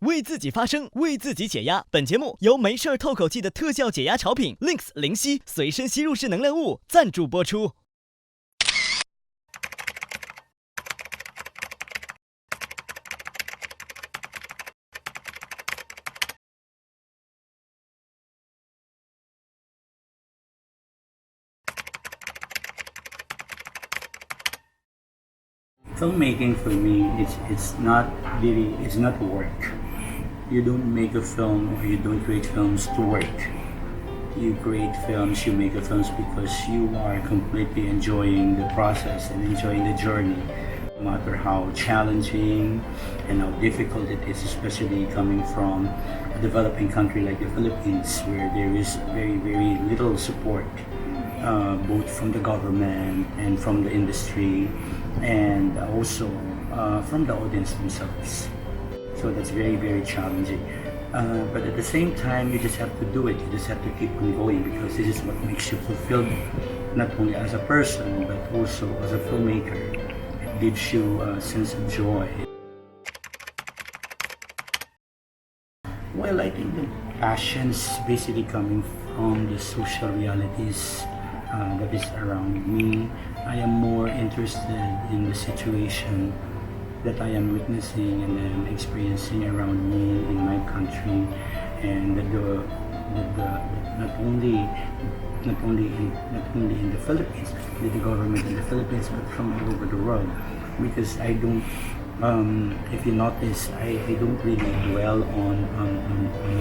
为自己发声，为自己解压。本节目由没事儿透口气的特效解压潮品 Links 灵犀随身吸入式能量物赞助播出。Filmmaking for me, it's not work. You don't make a film or you don't create films to work. You create films, you make films because you are completely enjoying the process and enjoying the journey. No matter how challenging and how difficult it is, especially coming from a developing country like the Philippines, where there is very, very little support, both from the government and from the industry, and also from the audience themselves. So that's very, very challenging. But at the same time, you just have to do it. You just have to keep on going because this is what makes you fulfilled, not only as a person, but also as a filmmaker. It gives you a sense of joy. Well, I think the passion's basically coming from the social realities that is around me. I am more interested in the situation that I am witnessing and then experiencing around me in my country, and not only in the Philippines, with the government in the Philippines, but from all over the world. Because I don't, if you notice, I don't really dwell on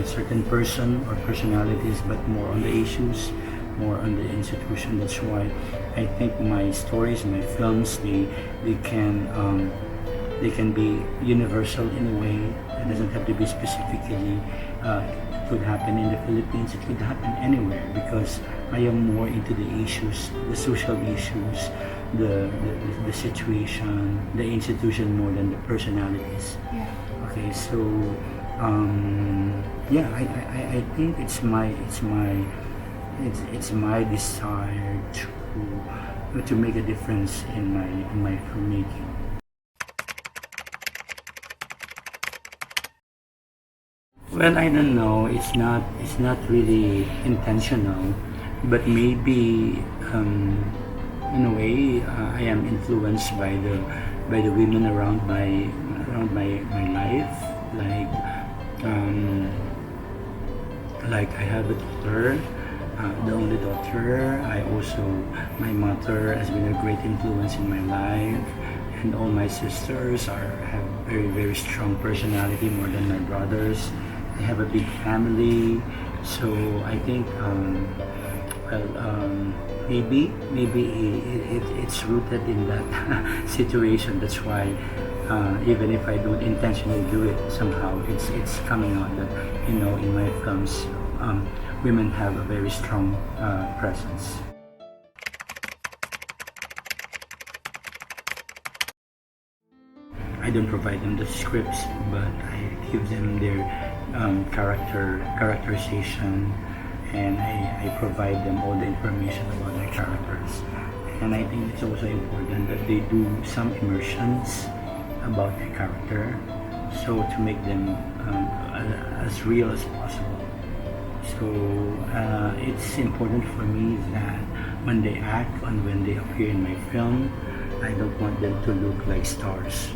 a certain person or personalities, but more on the issues, more on the institution. That's why I think my stories, my films, they can be universal in a way. It doesn't have to be specifically, it could happen in the Philippines, it could happen anywhere, because I am more into the issues, the social issues, the situation, the institution more than the personalities. Yeah. Okay, so I think it's my desire to make a difference in my filmmaking. Well, I don't know. It's not really intentional, but maybe in a way I am influenced by the women around my life. Like I have a daughter, the only daughter. My mother has been a great influence in my life, and all my sisters have very, very strong personality, more than my brothers. I have a big family, so I think maybe it's rooted in that situation. That's why even if I don't intentionally do it, somehow it's coming out that in my films women have a very strong presence. I don't provide them the scripts, but I give them their characterization, and I provide them all the information about their characters. And I think it's also important that they do some immersions about their character, so to make them as real as possible. So it's important for me that when they act and when they appear in my film, I don't want them to look like stars.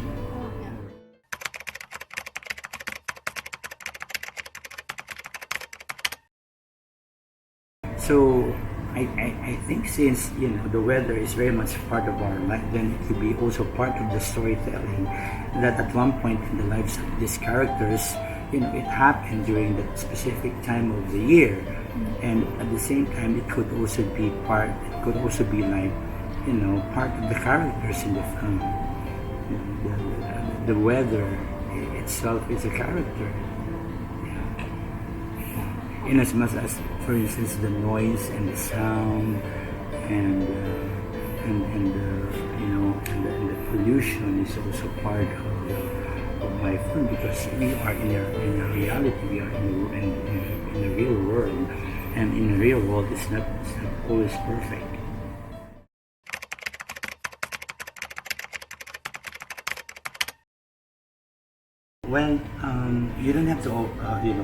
So I think since the weather is very much part of our life, then it could be also part of the storytelling, that at one point in the lives of these characters, it happened during that specific time of the year, and at the same time it could also be part of the characters in the film. The weather itself is a character. In as much as, for instance, the noise and the sound and the pollution is also part of my film, because we are in a reality, we are in the real world, and in the real world it's not always perfect. Well, you don't have to,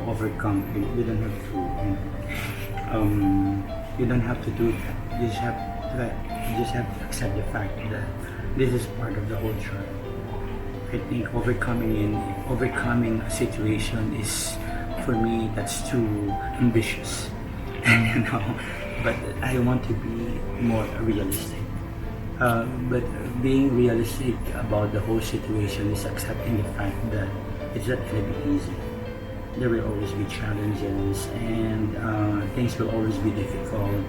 overcome. You don't have to, you don't have to do that. You just have to accept the fact that this is part of the whole journey. I think overcoming a situation is, for me, that's too ambitious, But I want to be more realistic. But being realistic about the whole situation is accepting the fact that it's not going to be easy. There will always be challenges and things will always be difficult.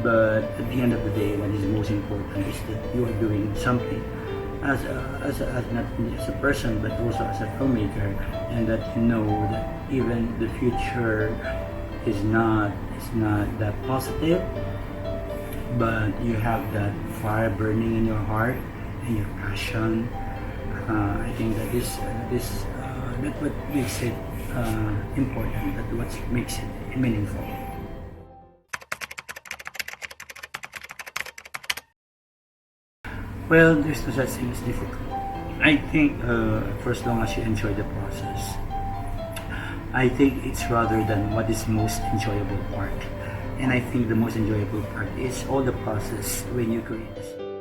But at the end of the day, what is most important is that you are doing something as not only as a person but also as a filmmaker, and that you know that even the future is not that positive, but you have that fire burning in your heart and your passion. I think that that's what makes it important. That's what makes it meaningful. Well, there's no such thing as difficult. I think for as long as you enjoy the process, I think it's rather than what is most enjoyable part. And I think the most enjoyable part is all the process when you create this.